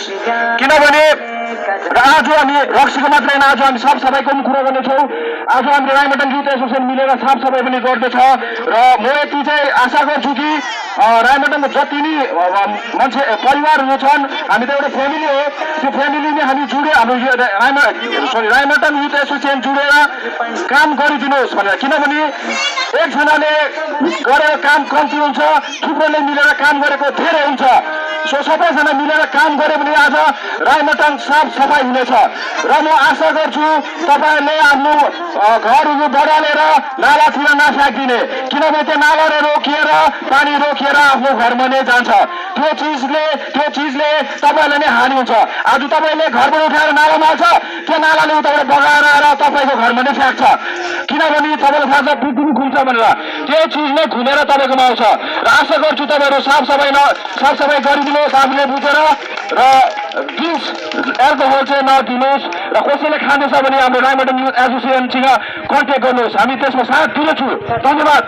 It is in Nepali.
गरिदिनुहोस् किनभने आज हामी रक्सीको मात्रै होइन आज हामी साफसफाइको पनि कुरा गर्नेछौँ आज हामीले राइमटाङ युथ एसोसिएसन मिलेर साफसफाइ पनि गर्दैछ र म यति चाहिँ आशा गर्छु कि राइमटाङको जति नि मान्छे परिवारहरू छन् हामी त एउटा फ्यामिली हो त्यो फ्यामिलीले हामी जुडे हाम्रो राइमटाङ युथ एसोसिएसन जुडेर काम गरिदिनुहोस् भनेर किनभने एकजनाले गरेको काम कम्ती हुन्छ थुप्रोले मिलेर काम गरेको धेरै हुन्छ सो सबैजना मिलेर काम गरे भने आज राइमटाङ साफ सफाइ हुनेछ र म आशा गर्छु तपाईँहरूले आफ्नो घरहरू बढालेर नालातिर नफ्याँकिदिने किनभने त्यो नालाले रोकिएर पानी रोकिएर आफ्नो घरमा नै जान्छ त्यो चिजले तपाईँलाई नै हानि हुन्छ आज तपाईँले घरबाट उठाएर नालामा हाल्छ त्यो नालाले उताबाट बगाएर आएर तपाईँको घरमा नै फ्याँक्छ किनभने तपाईँलाई थाहा छ पृथ्वी घुम्छ भनेर त्यो चिज नै घुमेर तपाईँकोमा आउँछ र आशा गर्छु तपाईँहरू साफसफाइ गरिदिनुहोस् आफूले बुझेर र ड्रिङ्क्स एल्कोहल चाहिँ नदिनुहोस् र कसैले खाँदैछ भने हाम्रो राइमटाङ युथ एसोसिएसनसँग कन्ट्याक्ट गर्नुहोस् हामी त्यसमा साथ दिनेछु धन्यवाद।